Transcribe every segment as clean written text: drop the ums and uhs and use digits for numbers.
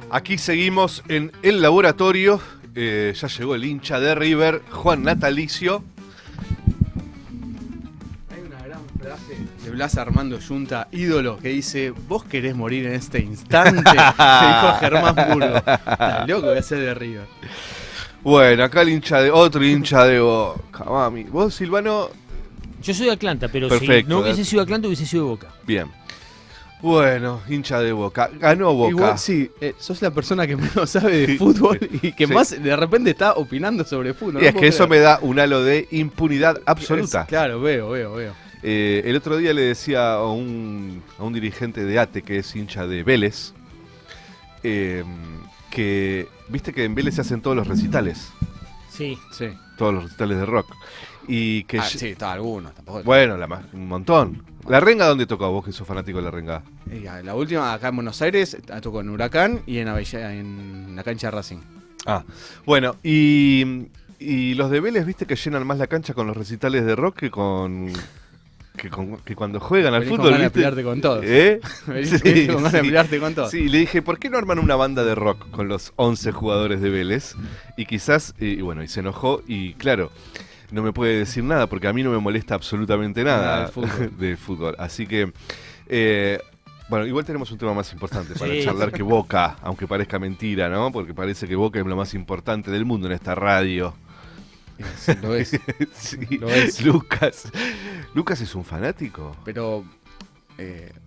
Aquí seguimos en el laboratorio. Ya llegó el hincha de River, Juan Natalicio. Hay una gran frase de Blas Armando Yunta, ídolo, que dice: vos querés morir en este instante. Le dijo a Germán Burgo. Estás loco, voy a ser de River. Bueno, acá el otro hincha de Boca, mami. Vos, Silvano. Yo soy de Atlanta, pero Perfecto, si no hubiese sido Atlanta, hubiese sido de Boca. Bien. Bueno, hincha de Boca. Ganó Boca. Igual sí, sos la persona que menos sabe de fútbol y que más de repente está opinando sobre fútbol. Y es que eso me da un halo de impunidad absoluta. Claro, veo. El otro día le decía a un dirigente de ATE que es hincha de Vélez, que viste que en Vélez se hacen todos los recitales. Sí. Todos los recitales de rock. Y que sí, está algunos, tampoco. Bueno, un montón. ¿La Renga dónde tocó vos, que sos fanático de La Renga? La última acá en Buenos Aires tocó en Huracán y en la cancha de Racing. Ah, bueno, y los de Vélez, viste que llenan más la cancha con los recitales de rock que cuando juegan al fútbol. Con ganas de pelearte con todos. Sí, con ganas de pelearte con todos. Sí, le dije, ¿por qué no arman una banda de rock con los 11 jugadores de Vélez? Y quizás, y se enojó y claro, no me puede decir nada porque a mí no me molesta absolutamente nada del fútbol. Así que, bueno, igual tenemos un tema más importante para charlar que Boca, aunque parezca mentira, ¿no? Porque parece que Boca es lo más importante del mundo en esta radio. Sí, lo es. Sí, lo es. Lucas es un fanático. Pero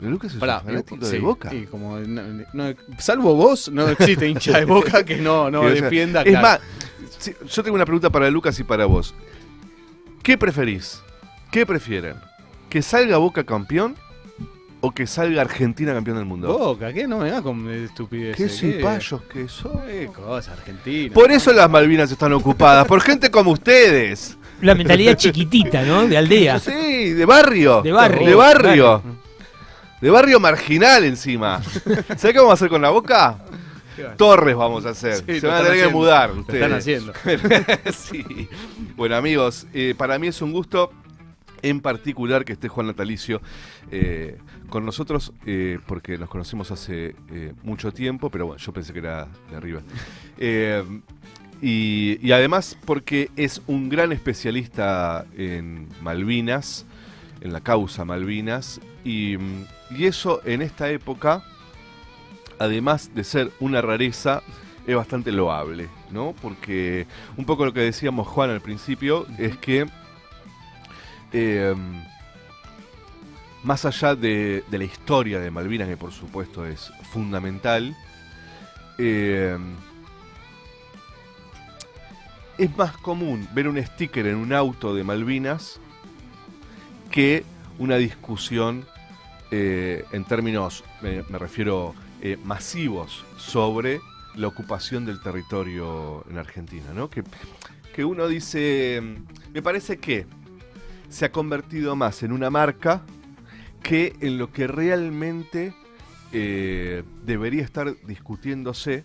Lucas es un fanático de Boca. Sí, como salvo vos, no existe hincha de Boca que no defienda. Es más, yo tengo una pregunta para Lucas y para vos. ¿Qué preferís? ¿Qué prefieren? ¿Que salga Boca campeón o que salga Argentina campeón del mundo? Boca, ¿qué? No me da con estupidez. ¿Qué cipayos que son? ¿Qué cosa, Argentina? Por eso las Malvinas están ocupadas, por gente como ustedes. La mentalidad chiquitita, ¿no? De aldea. Sí, de barrio. De barrio. De barrio. De barrio marginal encima. ¿Sabés qué vamos a hacer con la Boca? Torres vamos a hacer. Sí, se van a tener que mudar. Lo están haciendo. Sí. Bueno, amigos, para mí es un gusto en particular que esté Juan Natalicio con nosotros, porque nos conocemos hace mucho tiempo, pero bueno, yo pensé que era de arriba. Y además porque es un gran especialista en Malvinas, en la causa Malvinas, y eso en esta época, además de ser una rareza, es bastante loable, ¿no? Porque un poco lo que decíamos, Juan, al principio, es que más allá de la historia de Malvinas, que por supuesto es fundamental, es más común ver un sticker en un auto de Malvinas que una discusión en términos, me refiero, masivos sobre la ocupación del territorio en Argentina, ¿no? Que uno dice, me parece que se ha convertido más en una marca que en lo que realmente debería estar discutiéndose,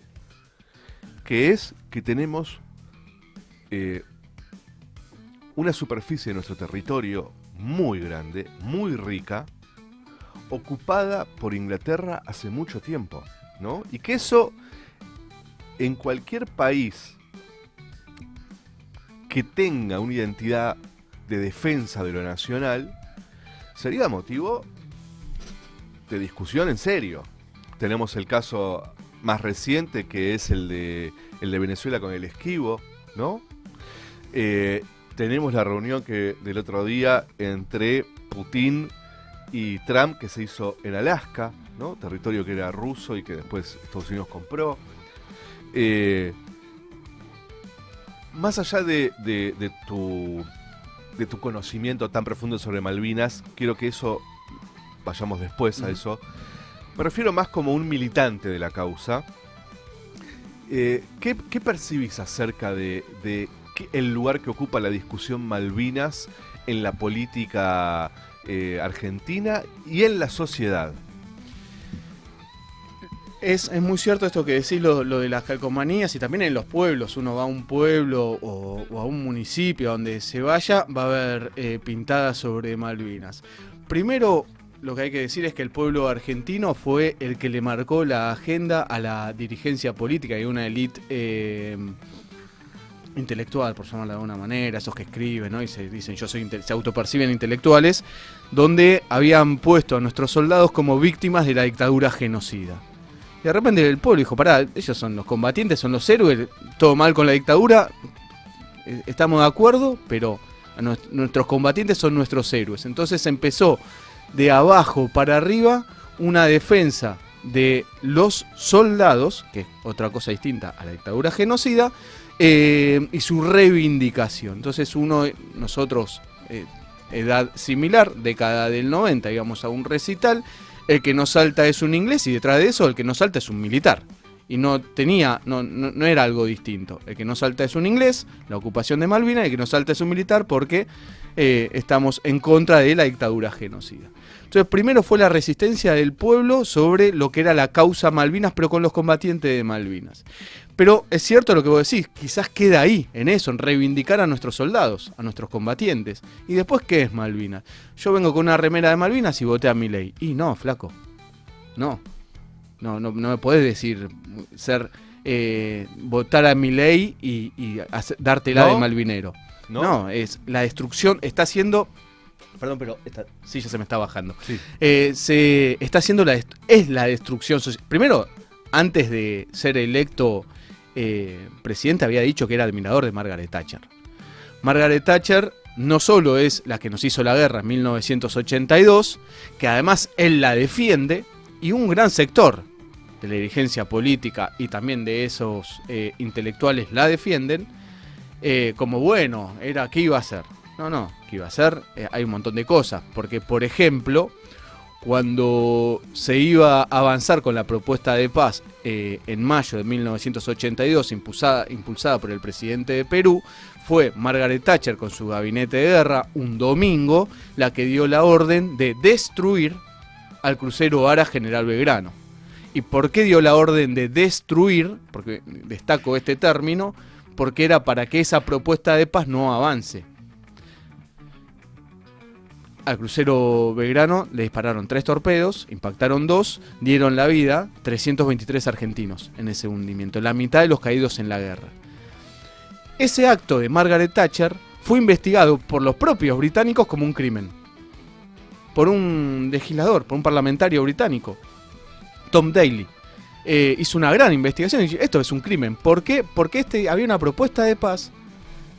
que es que tenemos una superficie de nuestro territorio muy grande, muy rica, ocupada por Inglaterra hace mucho tiempo, ¿no? Y que eso, en cualquier país que tenga una identidad de defensa de lo nacional, sería motivo de discusión en serio. Tenemos el caso más reciente, que es el de Venezuela con el Esquivo, ¿no? Tenemos la reunión del otro día entre Putin y Trump, que se hizo en Alaska, ¿no? Territorio que era ruso y que después Estados Unidos compró. Más allá de tu conocimiento tan profundo sobre Malvinas, quiero que eso, vayamos después a eso, me refiero más como un militante de la causa. ¿Qué percibís acerca de el lugar que ocupa la discusión Malvinas en la política argentina y en la sociedad? Es muy cierto esto que decís, lo de las calcomanías, y también en los pueblos. Uno va a un pueblo o a un municipio donde se vaya, va a haber pintadas sobre Malvinas. Primero, lo que hay que decir es que el pueblo argentino fue el que le marcó la agenda a la dirigencia política y una élite intelectual, por llamarla de alguna manera, esos que escriben, ¿no? Y se dicen se autoperciben intelectuales, donde habían puesto a nuestros soldados como víctimas de la dictadura genocida. Y de repente el pueblo dijo, pará, ellos son los combatientes, son los héroes, todo mal con la dictadura, estamos de acuerdo, pero nuestros combatientes son nuestros héroes. Entonces empezó de abajo para arriba una defensa de los soldados, que es otra cosa distinta a la dictadura genocida, y su reivindicación. Entonces nosotros, edad similar, década del 90, íbamos a un recital, el que nos salta es un inglés y detrás de eso el que nos salta es un militar. Y no era algo distinto. El que nos salta es un inglés, la ocupación de Malvinas, y el que nos salta es un militar porque estamos en contra de la dictadura genocida. Entonces primero fue la resistencia del pueblo sobre lo que era la causa Malvinas, pero con los combatientes de Malvinas. Pero es cierto lo que vos decís, quizás queda ahí, en eso, en reivindicar a nuestros soldados, a nuestros combatientes. Y después, ¿qué es Malvinas? Yo vengo con una remera de Malvinas y voté a Milei. Y no, flaco, no me podés decir votar a Milei y dártela de malvinero. No, es la destrucción, está haciendo... Perdón, pero esta silla se me está bajando. Sí. Se está haciendo la destrucción social. Primero, antes de ser electo presidente, había dicho que era admirador de Margaret Thatcher. Margaret Thatcher no solo es la que nos hizo la guerra en 1982, que además él la defiende, y un gran sector de la dirigencia política y también de esos intelectuales la defienden, como bueno, ¿qué iba a hacer? No, ¿qué iba a hacer? Hay un montón de cosas, porque por ejemplo, cuando se iba a avanzar con la propuesta de paz en mayo de 1982, impulsada por el presidente de Perú, fue Margaret Thatcher con su gabinete de guerra un domingo la que dio la orden de destruir al crucero Ara General Belgrano. ¿Y por qué dio la orden de destruir? Porque destaco este término, porque era para que esa propuesta de paz no avance. Al crucero Belgrano le dispararon 3 torpedos, impactaron 2, dieron la vida 323 argentinos en ese hundimiento, la mitad de los caídos en la guerra. Ese acto de Margaret Thatcher fue investigado por los propios británicos como un crimen. Por un legislador, por un parlamentario británico, Tom Daley. Hizo una gran investigación y dijo, esto es un crimen. ¿Por qué? Porque había una propuesta de paz,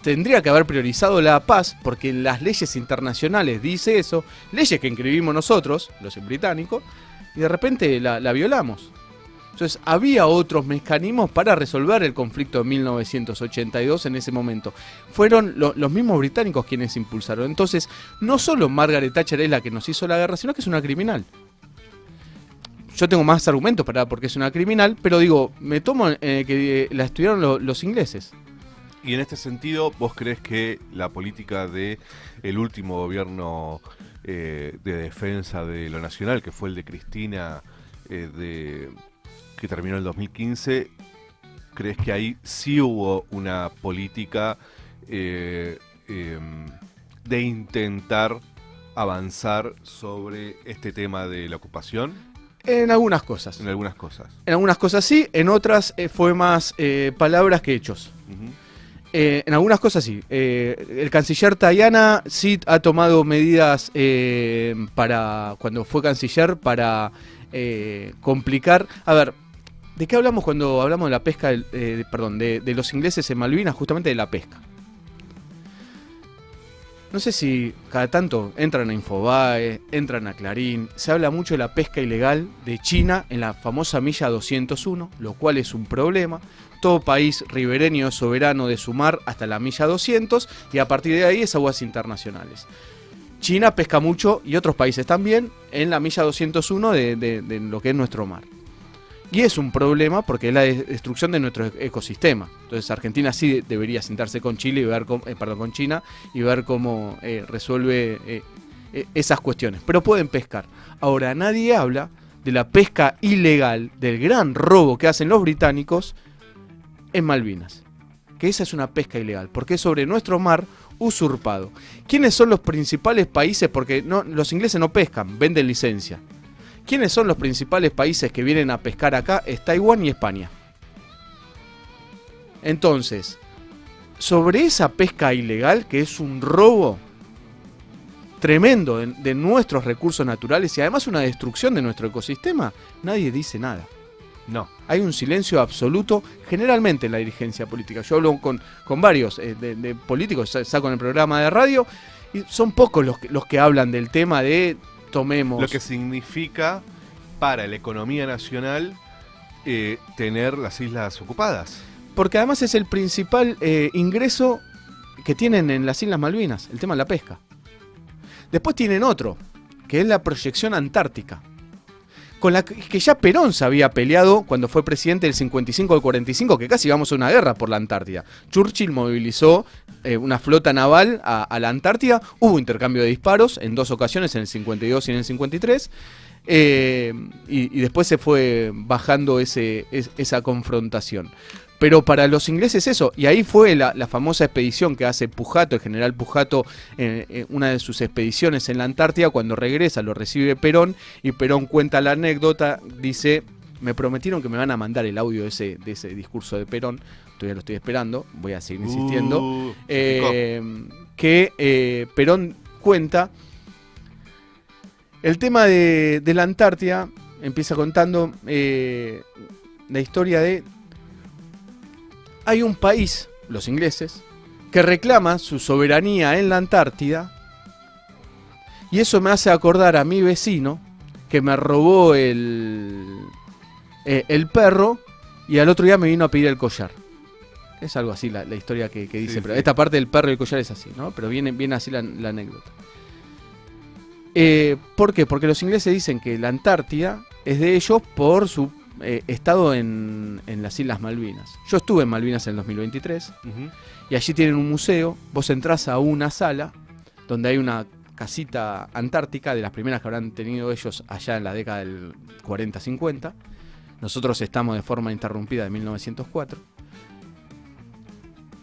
tendría que haber priorizado la paz, porque en las leyes internacionales dice eso, leyes que inscribimos nosotros, los británicos, y de repente la violamos. Entonces había otros mecanismos para resolver el conflicto de 1982 en ese momento. Fueron los mismos británicos quienes impulsaron. Entonces, no solo Margaret Thatcher es la que nos hizo la guerra, sino que es una criminal. Yo tengo más argumentos para porque es una criminal, pero digo, me tomo que la estudiaron los ingleses. Y en este sentido, ¿vos crees que la política de el último gobierno de defensa de lo nacional, que fue el de Cristina, que terminó en el 2015, crees que ahí sí hubo una política de intentar avanzar sobre este tema de la ocupación? En algunas cosas. En algunas cosas. En algunas cosas sí, en otras fue más palabras que hechos. Uh-huh. En algunas cosas sí. El canciller Tajana sí ha tomado medidas cuando fue canciller para complicar. A ver, ¿de qué hablamos cuando hablamos de la pesca, de los ingleses en Malvinas? Justamente de la pesca. No sé si cada tanto entran a Infobae, entran a Clarín, se habla mucho de la pesca ilegal de China en la famosa milla 201, lo cual es un problema. Todo país ribereño es soberano de su mar hasta la milla 200 y a partir de ahí es aguas internacionales. China pesca mucho y otros países también en la milla 201 de lo que es nuestro mar. Y es un problema porque es la destrucción de nuestro ecosistema. Entonces Argentina sí debería sentarse con Chile y ver con China y ver cómo resuelve esas cuestiones. Pero pueden pescar. Ahora nadie habla de la pesca ilegal, del gran robo que hacen los británicos en Malvinas. que esa es una pesca ilegal, porque es sobre nuestro mar usurpado. ¿Quiénes son los principales países? Porque los ingleses no pescan, venden licencia. ¿Quiénes son los principales países que vienen a pescar acá? Es Taiwán y España. Entonces, sobre esa pesca ilegal, que es un robo tremendo de nuestros recursos naturales y además una destrucción de nuestro ecosistema, nadie dice nada. No. Hay un silencio absoluto, generalmente en la dirigencia política. Yo hablo con varios de políticos, saco en el programa de radio, y son pocos los que hablan del tema de tomemos... Lo que significa para la economía nacional tener las islas ocupadas. Porque además es el principal ingreso que tienen en las Islas Malvinas, el tema de la pesca. Después tienen otro, que es la proyección antártica, con la que ya Perón se había peleado cuando fue presidente del 55 al 45, que casi íbamos a una guerra por la Antártida. Churchill movilizó una flota naval a la Antártida, hubo intercambio de disparos en 2 ocasiones, en el 52 y en el 53, y después se fue bajando esa confrontación. Pero para los ingleses eso, y ahí fue la famosa expedición que hace Pujato, el general Pujato, una de sus expediciones en la Antártida. Cuando regresa lo recibe Perón, y Perón cuenta la anécdota, dice, me prometieron que me van a mandar el audio de ese discurso de Perón, todavía lo estoy esperando, voy a seguir insistiendo, que Perón cuenta el tema de la Antártida, empieza contando la historia de... Hay un país, los ingleses, que reclama su soberanía en la Antártida, y eso me hace acordar a mi vecino que me robó el perro y al otro día me vino a pedir el collar. Es algo así la historia que dice, sí, pero sí. Esta parte del perro y el collar es así, ¿no? Pero viene así la anécdota. ¿Por qué? Porque los ingleses dicen que la Antártida es de ellos por su estado en las Islas Malvinas. Yo estuve en Malvinas en el 2023 y allí tienen un museo. Vos entrás a una sala donde hay una casita antártica de las primeras que habrán tenido ellos allá en la década del 40-50. Nosotros estamos de forma interrumpida de 1904.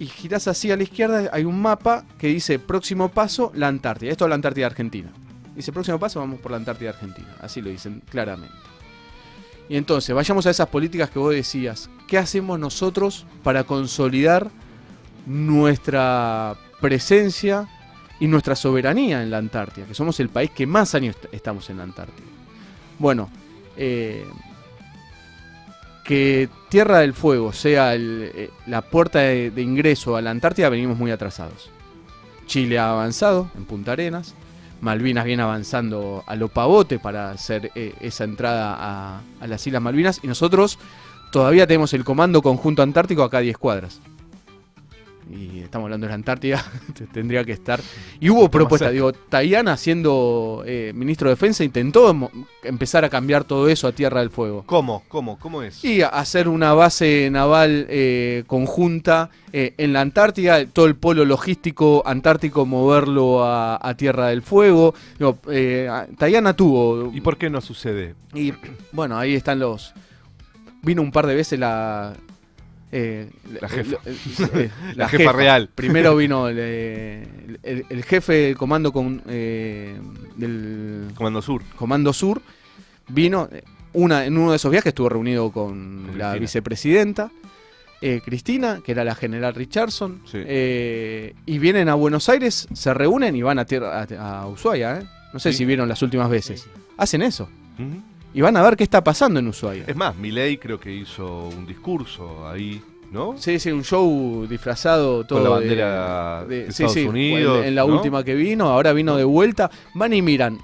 Y girás así a la izquierda, hay un mapa que dice próximo paso, la Antártida. Esto es la Antártida Argentina. Dice próximo paso, vamos por la Antártida Argentina. Así lo dicen claramente. Y entonces, vayamos a esas políticas que vos decías. ¿Qué hacemos nosotros para consolidar nuestra presencia y nuestra soberanía en la Antártida? Que somos el país que más años estamos en la Antártida. Bueno, que Tierra del Fuego sea la puerta de ingreso a la Antártida, venimos muy atrasados. Chile ha avanzado en Punta Arenas. Malvinas viene avanzando a lo pavote para hacer esa entrada a las Islas Malvinas, y nosotros todavía tenemos el Comando Conjunto Antártico acá a 10 cuadras. Y estamos hablando de la Antártida, tendría que estar. Y hubo propuestas, Tayana, siendo ministro de Defensa, intentó empezar a cambiar todo eso a Tierra del Fuego. ¿Cómo es? Y hacer una base naval conjunta en la Antártida, todo el polo logístico antártico moverlo a Tierra del Fuego. Tayana tuvo... ¿Y por qué no sucede? Y bueno, ahí están vino un par de veces la jefa. La jefa real. Primero vino el jefe del comando del Comando Sur. Vino en uno de esos viajes, estuvo reunido con la Cristina. Vicepresidenta Cristina, que era la general Richardson, Sí. y vienen a Buenos Aires, se reúnen y van a Ushuaia. No sé si vieron las últimas veces. Hacen eso. Ujú. Y van a ver qué está pasando en Ushuaia. Es más, Milei creo que hizo un discurso ahí, ¿no? Sí, un show disfrazado todo Con la bandera de Estados Unidos, en la ¿no? última que vino, ahora vino de vuelta. Van y miran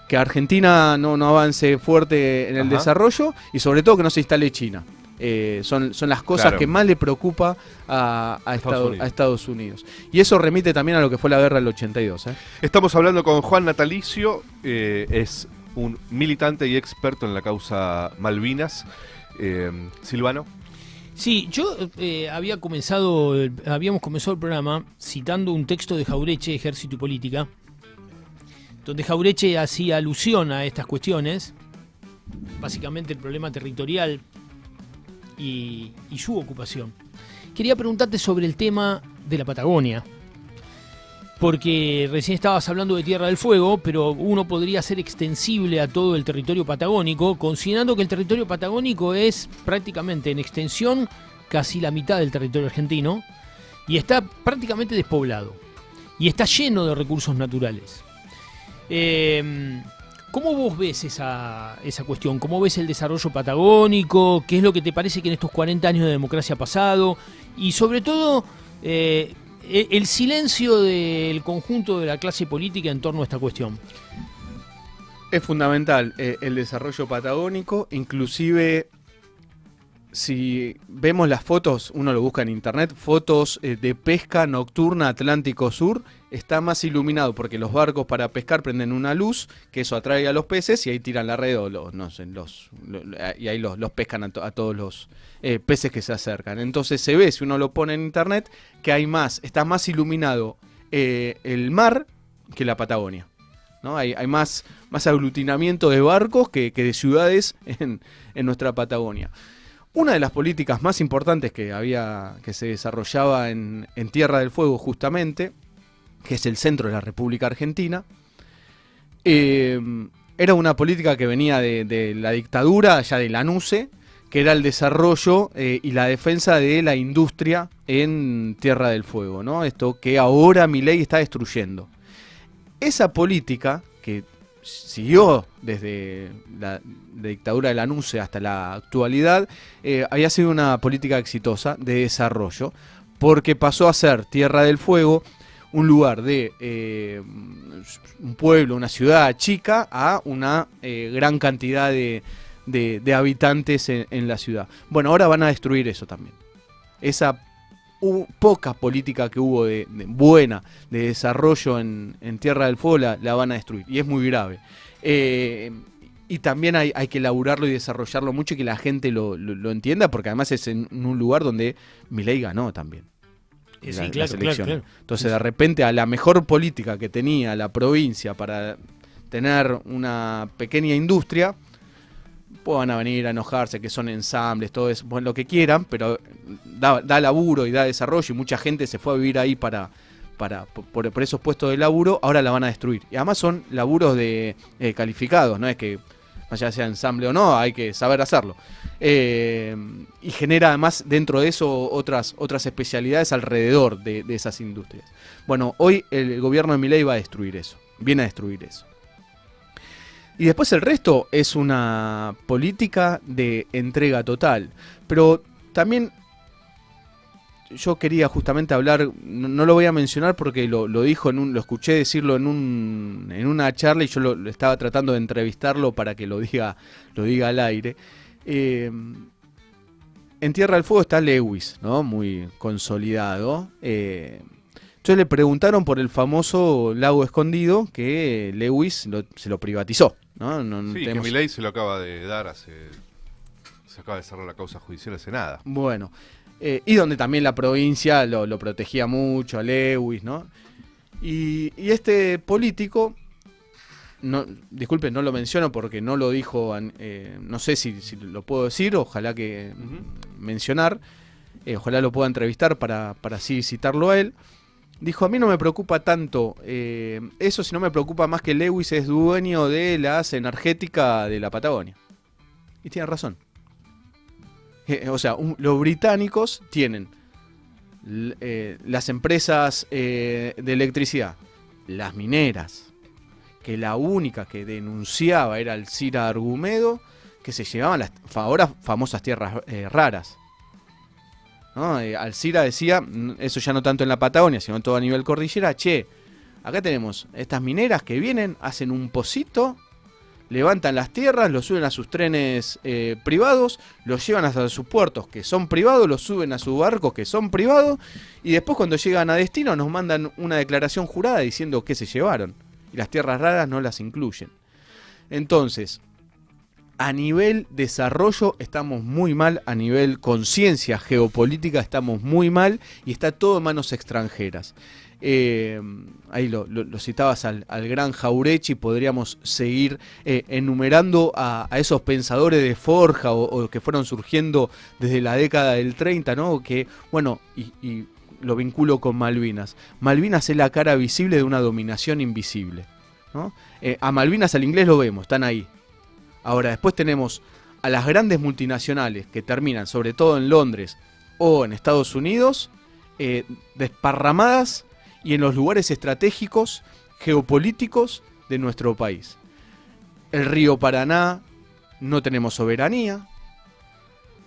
que Argentina no avance fuerte en el Ajá. desarrollo, y sobre todo que no se instale China. Son las cosas Claro. que más le preocupa a Estados Unidos. Y eso remite también a lo que fue la guerra del 82. Estamos hablando con Juan Natalicio, es un militante y experto en la causa Malvinas. Silvano. Sí, yo habíamos comenzado el programa citando un texto de Jaureche, Ejército y Política, donde Jaureche hacía alusión a estas cuestiones, básicamente el problema territorial y su ocupación. quería preguntarte sobre el tema de la Patagonia. Porque recién estabas hablando de Tierra del Fuego, pero uno podría ser extensible a todo el territorio patagónico, considerando que el territorio patagónico es prácticamente en extensión casi la mitad del territorio argentino y está prácticamente despoblado y está lleno de recursos naturales. ¿Cómo vos ves esa cuestión? ¿Cómo ves el desarrollo patagónico? ¿Qué es lo que te parece que en estos 40 años de democracia ha pasado? Y sobre todo, el silencio del conjunto de la clase política en torno a esta cuestión. Es fundamental el desarrollo patagónico, inclusive si vemos las fotos, uno lo busca en internet, fotos de pesca nocturna Atlántico Sur, está más iluminado porque los barcos para pescar prenden una luz, que eso atrae a los peces y ahí tiran la red o y ahí los pescan a todos los peces que se acercan. Entonces se ve, si uno lo pone en internet, que está más iluminado el mar que la Patagonia, ¿no? Hay más aglutinamiento de barcos que de ciudades en nuestra Patagonia. Una de las políticas más importantes que se desarrollaba en Tierra del Fuego justamente, que es el centro de la República Argentina, era una política que venía de la dictadura, ya de Lanusse, que era el desarrollo y la defensa de la industria en Tierra del Fuego, ¿no? Esto que ahora Milei está destruyendo. Esa política que siguió desde la dictadura de Lanusse hasta la actualidad, había sido una política exitosa de desarrollo, porque pasó a ser Tierra del Fuego un lugar de un pueblo, una ciudad chica, a una gran cantidad de habitantes en la ciudad. Bueno, ahora van a destruir eso también. Esa poca política que hubo buena de desarrollo en Tierra del Fuego la van a destruir, y es muy grave. Y también hay que elaborarlo y desarrollarlo mucho y que la gente lo entienda, porque además es en un lugar donde Milei ganó también. Sí, claro. Entonces, de repente, a la mejor política que tenía la provincia para tener una pequeña industria, pues van a venir a enojarse, que son ensambles, todo eso, bueno, lo que quieran, pero da laburo y da desarrollo, y mucha gente se fue a vivir ahí por esos puestos de laburo. Ahora la van a destruir. Y además son laburos calificados, no es que ya sea ensamble o no, hay que saber hacerlo. Y genera además dentro de eso otras especialidades alrededor de esas industrias. Bueno, hoy el gobierno de Milei va a destruir eso, viene a destruir eso. Y después el resto es una política de entrega total. Pero también yo quería justamente hablar, no lo voy a mencionar porque lo dijo lo escuché decirlo en una charla, y yo lo estaba tratando de entrevistarlo para que lo diga al aire. En Tierra del Fuego está Lewis, ¿no? Muy consolidado. Entonces le preguntaron por el famoso lago escondido, que Lewis se lo privatizó, ¿no? Sí, que Milei se lo acaba de dar se acaba de cerrar la causa judicial hace nada. Bueno, y donde también la provincia lo protegía mucho a Lewis, ¿no? Y este político, disculpen, no lo menciono porque no lo dijo, no sé si lo puedo decir, ojalá que mencionar, ojalá lo pueda entrevistar para así citarlo a él. Dijo, a mí no me preocupa tanto eso, sino me preocupa más que Lewis es dueño de las energéticas de la Patagonia. Y tiene razón. O sea, los británicos tienen las empresas de electricidad, las mineras, que la única que denunciaba era Alcira Argumedo, que se llevaban las ahora famosas tierras raras, ¿no? Alcira decía, eso ya no tanto en la Patagonia, sino todo a nivel cordillera, acá tenemos estas mineras que vienen, hacen un pocito, levantan las tierras, los suben a sus trenes privados, los llevan hasta sus puertos que son privados, los suben a sus barcos que son privados, y después cuando llegan a destino nos mandan una declaración jurada diciendo que se llevaron, y las tierras raras no las incluyen. Entonces, a nivel desarrollo estamos muy mal, a nivel conciencia geopolítica estamos muy mal y está todo en manos extranjeras. Ahí lo citabas al gran Jauretche, podríamos seguir enumerando a esos pensadores de forja o que fueron surgiendo desde la década del 30, ¿no? Que, bueno, y lo vinculo con Malvinas. Malvinas es la cara visible de una dominación invisible, ¿no? A Malvinas al inglés lo vemos, están ahí. Ahora, después tenemos a las grandes multinacionales que terminan, sobre todo en Londres o en Estados Unidos, desparramadas y en los lugares estratégicos, geopolíticos de nuestro país. El río Paraná, no tenemos soberanía.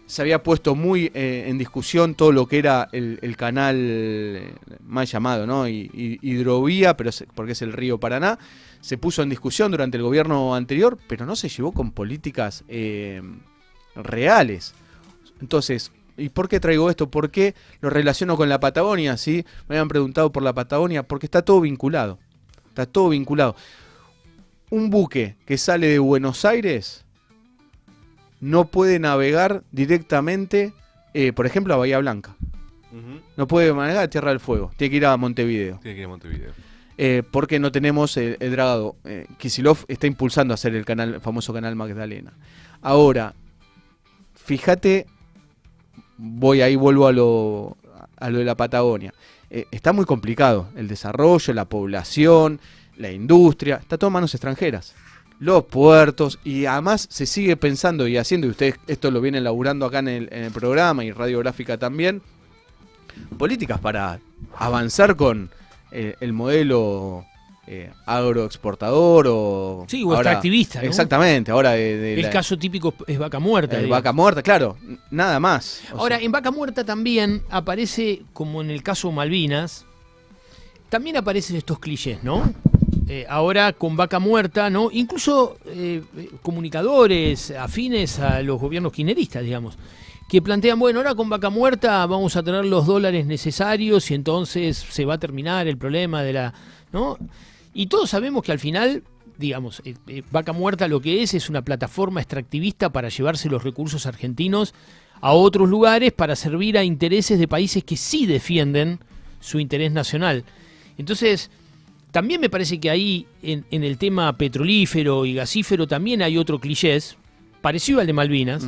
Se había puesto muy en discusión todo lo que era el canal mal llamado, ¿no? Hidrovía, pero porque es el río Paraná. Se puso en discusión durante el gobierno anterior, pero no se llevó con políticas reales. Entonces, ¿y por qué traigo esto? ¿Por qué lo relaciono con la Patagonia? ¿Sí? Me habían preguntado por la Patagonia, porque está todo vinculado. Está todo vinculado. Un buque que sale de Buenos Aires no puede navegar directamente, por ejemplo, a Bahía Blanca. No puede navegar a Tierra del Fuego. Tiene que ir a Montevideo. Tiene que ir a Montevideo. Porque no tenemos el dragado. Kicillof está impulsando a hacer el famoso canal Magdalena. Ahora, fíjate, vuelvo a lo de la Patagonia. Está muy complicado el desarrollo, la población, la industria, está todo en manos extranjeras. Los puertos, y además se sigue pensando y haciendo, y ustedes esto lo vienen laburando acá en el programa y Radiográfica también, políticas para avanzar con el modelo agroexportador o... Sí, o extractivista, ¿no? Exactamente, ahora el caso típico es Vaca Muerta. Vaca Muerta, claro, nada más. Ahora, en Vaca Muerta también aparece, como en el caso Malvinas, también aparecen estos clichés, ¿no? Ahora con Vaca Muerta, ¿no? Incluso comunicadores afines a los gobiernos kirchneristas, digamos, que plantean, bueno, ahora con Vaca Muerta vamos a tener los dólares necesarios y entonces se va a terminar el problema de la... ¿no? Y todos sabemos que al final, digamos, Vaca Muerta lo que es una plataforma extractivista para llevarse los recursos argentinos a otros lugares para servir a intereses de países que sí defienden su interés nacional. Entonces, también me parece que ahí, en el tema petrolífero y gasífero, también hay otro cliché, parecido al de Malvinas,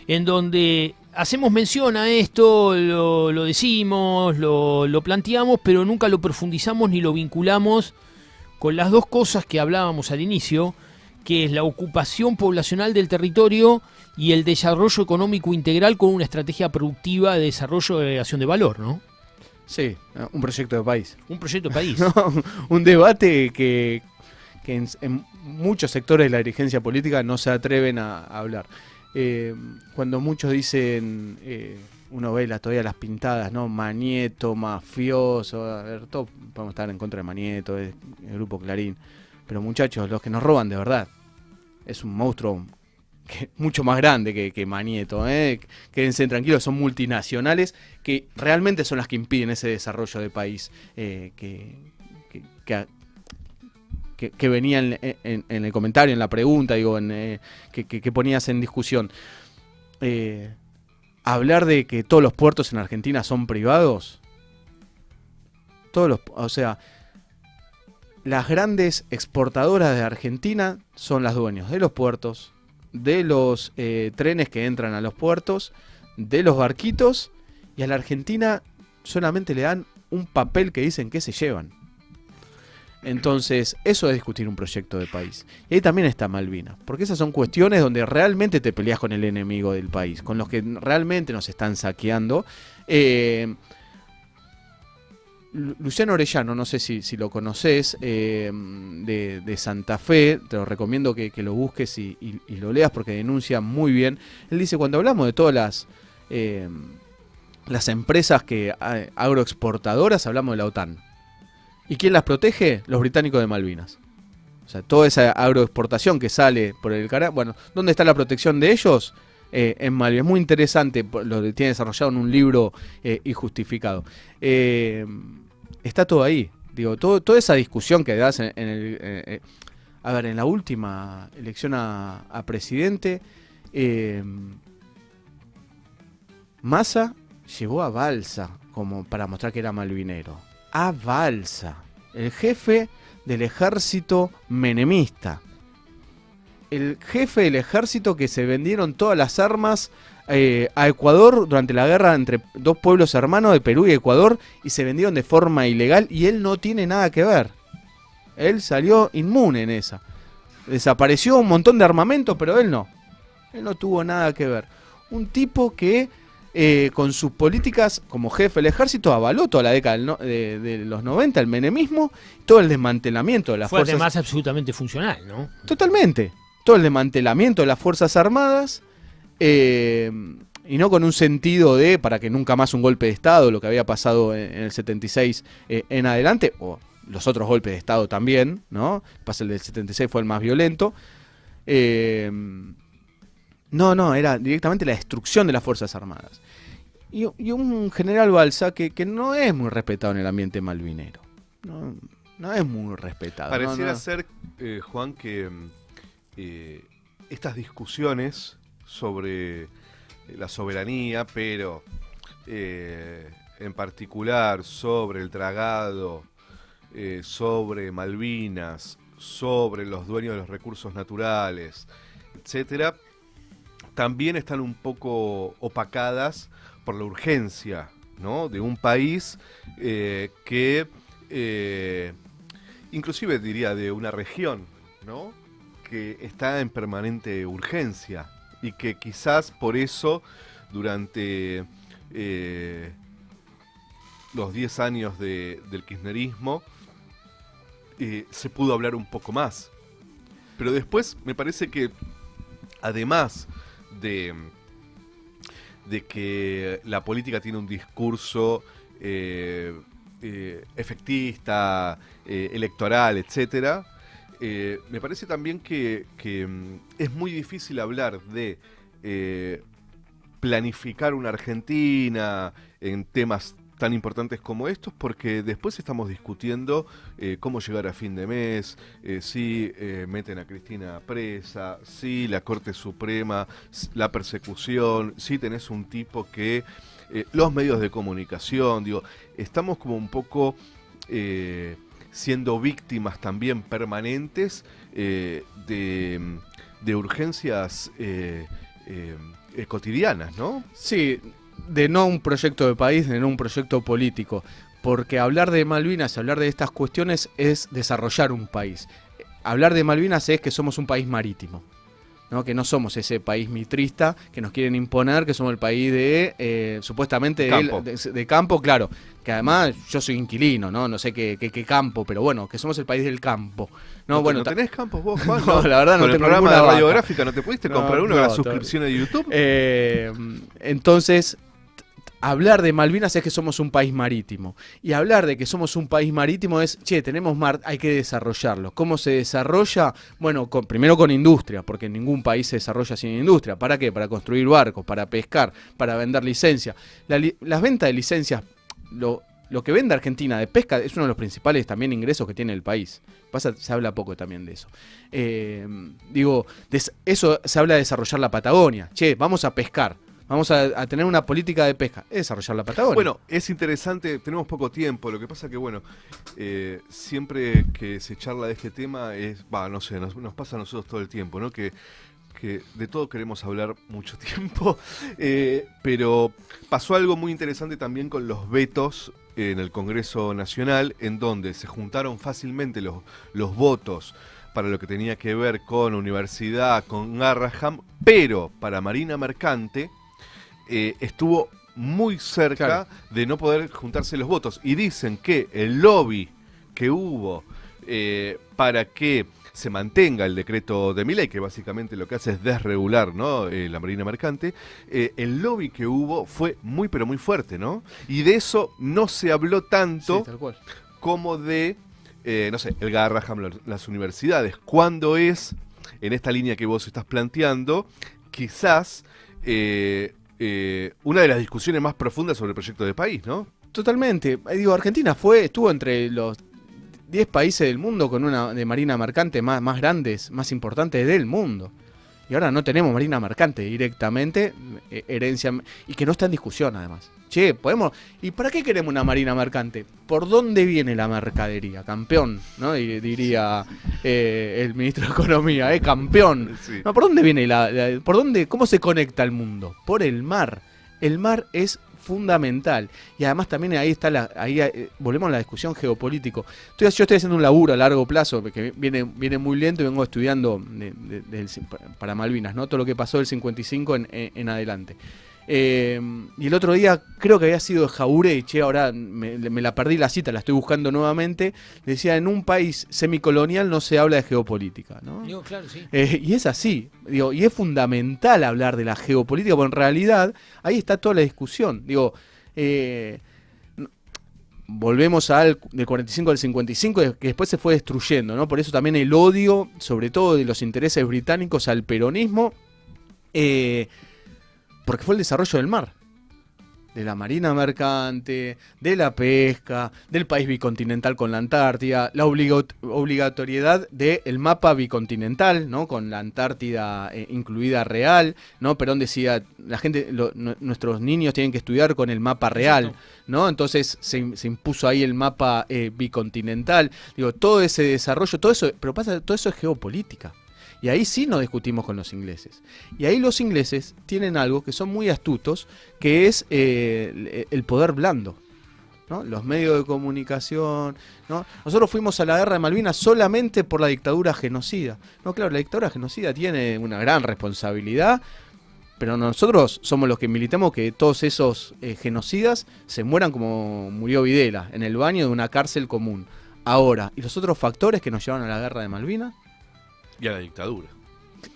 en donde hacemos mención a esto, lo decimos, lo planteamos, pero nunca lo profundizamos ni lo vinculamos con las dos cosas que hablábamos al inicio, que es la ocupación poblacional del territorio y el desarrollo económico integral con una estrategia productiva de desarrollo de agregación de valor, ¿no? Sí, un proyecto de país. Un proyecto de país. No, un debate que en muchos sectores de la dirigencia política no se atreven a hablar. Cuando muchos dicen, uno ve todavía las pintadas, ¿no? Manieto, mafioso, a ver, todos podemos estar en contra de Manieto, el grupo Clarín. Pero muchachos, los que nos roban de verdad, es un monstruo mucho más grande que Manieto, quédense tranquilos, son multinacionales que realmente son las que impiden ese desarrollo de país que venía en el comentario, en la pregunta, digo, que ponías en discusión. Hablar de que todos los puertos en Argentina son privados, o sea, las grandes exportadoras de Argentina son las dueñas de los puertos, de los trenes que entran a los puertos, de los barquitos, y a la Argentina solamente le dan un papel que dicen que se llevan. Entonces, eso es discutir un proyecto de país. Y ahí también está Malvinas, porque esas son cuestiones donde realmente te peleas con el enemigo del país, con los que realmente nos están saqueando. Luciano Orellano, no sé si lo conoces, de Santa Fe, te lo recomiendo que lo busques y lo leas porque denuncia muy bien. Él dice, cuando hablamos de todas las empresas agroexportadoras, hablamos de la OTAN. ¿Y quién las protege? Los británicos de Malvinas. O sea, toda esa agroexportación que sale por el Cará, bueno, ¿dónde está la protección de ellos? En Malvinas. Es muy interesante, lo que tiene desarrollado en un libro y justificado. Está todo ahí. Digo, toda esa discusión que das a a ver, en la última elección a presidente, Massa llevó a Balsa como para mostrar que era malvinero. A Balsa, el jefe del ejército menemista. El jefe del ejército que se vendieron todas las armas a Ecuador durante la guerra entre dos pueblos hermanos de Perú y Ecuador, y se vendieron de forma ilegal, y él no tiene nada que ver. Él salió inmune en esa. Desapareció un montón de armamento, pero él no. Él no tuvo nada que ver. Un tipo que con sus políticas como jefe del ejército avaló toda la década de los 90, el menemismo, todo el desmantelamiento de las fuerzas. Fue además absolutamente funcional, ¿no? Totalmente. Todo el desmantelamiento de las Fuerzas Armadas, y no con un sentido de para que nunca más un golpe de Estado, lo que había pasado en el 76 en adelante, o los otros golpes de Estado también, ¿no? El del 76 fue el más violento. No, era directamente la destrucción de las Fuerzas Armadas. Y un general Balsa que no es muy respetado en el ambiente malvinero. No es muy respetado. Pareciera ser, Juan, que estas discusiones sobre la soberanía, pero en particular sobre el tragado, sobre Malvinas, sobre los dueños de los recursos naturales, etcétera, también están un poco opacadas por la urgencia, ¿no?, de un país que, inclusive diría de una región, ¿no?, que está en permanente urgencia y que quizás por eso durante los 10 años del kirchnerismo se pudo hablar un poco más. Pero después me parece que además de que la política tiene un discurso efectista, electoral, etcétera, me parece también que es muy difícil hablar de planificar una Argentina en temas tan importantes como estos, porque después estamos discutiendo cómo llegar a fin de mes, si meten a Cristina presa, si la Corte Suprema, la persecución, si tenés un tipo que... los medios de comunicación, digo, estamos como un poco siendo víctimas también permanentes de urgencias cotidianas, ¿no? Sí, de no un proyecto de país, de no un proyecto político, porque hablar de Malvinas, hablar de estas cuestiones es desarrollar un país. Hablar de Malvinas es que somos un país marítimo, ¿no? Que no somos ese país mitrista que nos quieren imponer, que somos el país de supuestamente campo. De campo, claro, que además yo soy inquilino, no sé qué campo, pero bueno, que somos el país del campo. No, bueno, tenés campos vos, Juan? No, la verdad no con el tengo programa de ninguna radiográfica no te pudiste comprar uno con la suscripción de YouTube. Entonces, hablar de Malvinas es que somos un país marítimo. Y hablar de que somos un país marítimo es, tenemos mar, hay que desarrollarlo. ¿Cómo se desarrolla? Bueno, primero con industria, porque ningún país se desarrolla sin industria. ¿Para qué? Para construir barcos, para pescar, para vender licencias. Las ventas de licencias, lo que vende Argentina de pesca es uno de los principales también ingresos que tiene el país. Se habla poco también de eso. Eso se habla de desarrollar la Patagonia. Vamos a pescar. Vamos a tener una política de pesca. Es desarrollar la Patagonia. Bueno, es interesante, tenemos poco tiempo. Lo que pasa que, bueno, siempre que se charla de este tema no sé, nos pasa a nosotros todo el tiempo, ¿no? Que de todo queremos hablar mucho tiempo. Pero pasó algo muy interesante también con los vetos en el Congreso Nacional, en donde se juntaron fácilmente los votos para lo que tenía que ver con universidad, con Garraham, pero para Marina Mercante estuvo muy cerca de no poder juntarse los votos. Y dicen que el lobby que hubo para que se mantenga el decreto de Milei, que básicamente lo que hace es desregular, ¿no?, la Marina Mercante, el lobby que hubo fue muy pero muy fuerte, ¿no? Y de eso no se habló tanto como de, no sé, el Garraham, las universidades. ¿Cuándo es, en esta línea que vos estás planteando, quizás una de las discusiones más profundas sobre el proyecto de país, ¿no? Totalmente. Argentina estuvo entre los 10 países del mundo con una de marina mercante más grandes, más importantes del mundo. Y ahora no tenemos marina mercante directamente, herencia, y que no está en discusión además. Che, podemos. ¿Y para qué queremos una marina mercante? ¿Por dónde viene la mercadería? Campeón, ¿no? Y diría el ministro de Economía, campeón. Sí. No, ¿por dónde viene por dónde, cómo se conecta el mundo? Por el mar. El mar es fundamental. Y además también ahí está volvemos a la discusión geopolítico. Yo estoy haciendo un laburo a largo plazo, que viene muy lento, y vengo estudiando para Malvinas, ¿no? Todo lo que pasó del 55 en adelante. Y el otro día, creo que había sido de Jauretche, ahora me la perdí la cita, la estoy buscando nuevamente. Decía, en un país semicolonial no se habla de geopolítica, ¿no? Digo, claro, sí. Y es así, digo, y es fundamental hablar de la geopolítica, porque en realidad ahí está toda la discusión. Digo, volvemos del 45 al 55, que después se fue destruyendo, ¿no? Por eso también el odio, sobre todo de los intereses británicos al peronismo, porque fue el desarrollo del mar, de la marina mercante, de la pesca, del país bicontinental con la Antártida, la obligatoriedad del mapa bicontinental, ¿no? Con la Antártida incluida real, ¿no? Perón decía, la gente, nuestros niños tienen que estudiar con el mapa real, ¿no? Entonces se impuso ahí el mapa bicontinental. Digo, todo ese desarrollo, todo eso, pero pasa, todo eso es geopolítica. Y ahí sí nos discutimos con los ingleses. Y ahí los ingleses tienen algo que son muy astutos, que es el poder blando, ¿no? Los medios de comunicación, ¿no? Nosotros fuimos a la guerra de Malvinas solamente por la dictadura genocida. No, claro, la dictadura genocida tiene una gran responsabilidad, pero nosotros somos los que militamos que todos esos genocidas se mueran como murió Videla, en el baño de una cárcel común. Ahora, ¿y los otros factores que nos llevaron a la guerra de Malvinas? Y a la dictadura.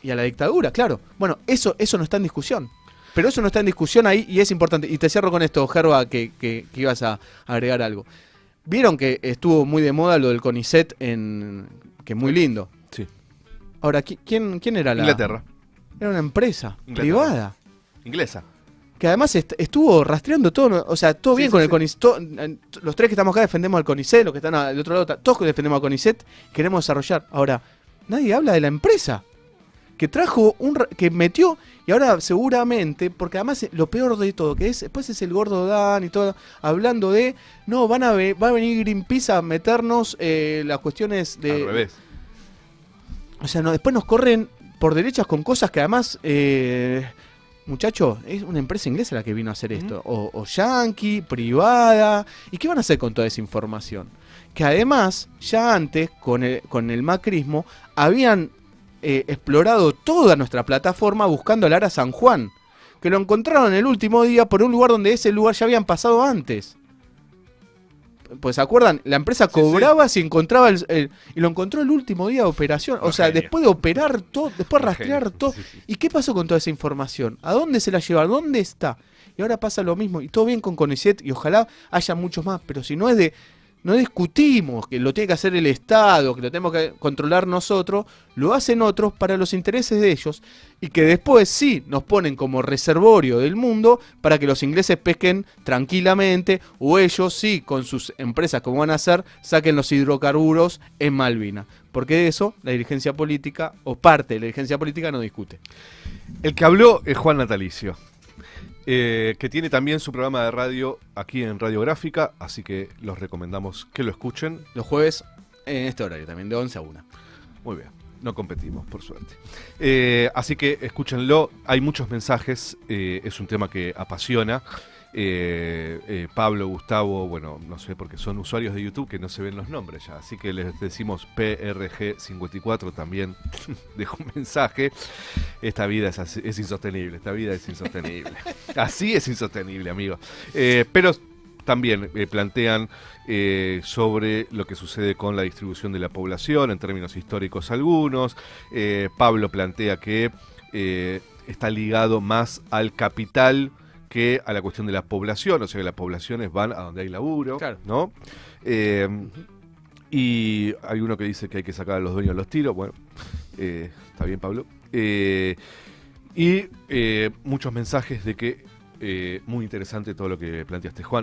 Y a la dictadura, claro. Bueno, eso no está en discusión. Pero eso no está en discusión ahí y es importante. Y te cierro con esto, Gerba, que ibas a agregar algo. Vieron que estuvo muy de moda lo del CONICET, que es muy lindo. Sí. Ahora, ¿quién era la...? Inglaterra. Era una empresa Inglaterra. privada. Inglesa. Que además estuvo rastreando todo, o sea, todo Sí, bien sí, con el sí. CONICET. Los tres que estamos acá defendemos al CONICET, los que están al otro lado, todos defendemos al CONICET, queremos desarrollar. Ahora, nadie habla de la empresa que trajo que metió, y ahora seguramente, porque además lo peor de todo, que es después es el gordo Dan y todo, hablando de, no, va a venir Greenpeace a meternos las cuestiones de... Al revés. O sea, no, después nos corren por derechas con cosas que además, muchacho, es una empresa inglesa la que vino a hacer esto, o yankee, privada, ¿y qué van a hacer con toda esa información? Que además, ya antes, con el macrismo, habían explorado toda nuestra plataforma buscando el Ara San Juan, que lo encontraron el último día por un lugar donde ese lugar ya habían pasado antes. Pues ¿se acuerdan? La empresa cobraba si encontraba y lo encontró el último día de operación. O sea, genio. después de operar todo, después de rastrear Genio. todo. Sí, sí. ¿Y qué pasó con toda esa información? ¿A dónde se la llevaron? ¿Dónde está? Y ahora pasa lo mismo. Y todo bien con CONICET y ojalá haya muchos más. Pero si no es no discutimos que lo tiene que hacer el Estado, que lo tenemos que controlar nosotros, lo hacen otros para los intereses de ellos y que después sí nos ponen como reservorio del mundo para que los ingleses pesquen tranquilamente o ellos sí con sus empresas como van a hacer saquen los hidrocarburos en Malvinas. Porque de eso la dirigencia política o parte de la dirigencia política no discute. El que habló es Juan Natalicio, que tiene también su programa de radio aquí en Radiográfica, así que los recomendamos que lo escuchen. Los jueves en este horario también, de 11 a 1. Muy bien, no competimos, por suerte. Así que escúchenlo, hay muchos mensajes, es un tema que apasiona. Pablo, Gustavo, bueno, no sé, porque son usuarios de YouTube que no se ven los nombres ya, así que les decimos PRG54 también dejó un mensaje. Esta vida es insostenible, esta vida es insostenible. Así es insostenible, amigo. Pero también plantean sobre lo que sucede con la distribución de la población en términos históricos algunos. Pablo plantea que está ligado más al capital que a la cuestión de la población, o sea que las poblaciones van a donde hay laburo, Claro. ¿no? Y hay uno que dice que hay que sacar a los dueños de los tiros, bueno, está bien, Pablo. Y muchos mensajes de que muy interesante todo lo que planteaste, Juan.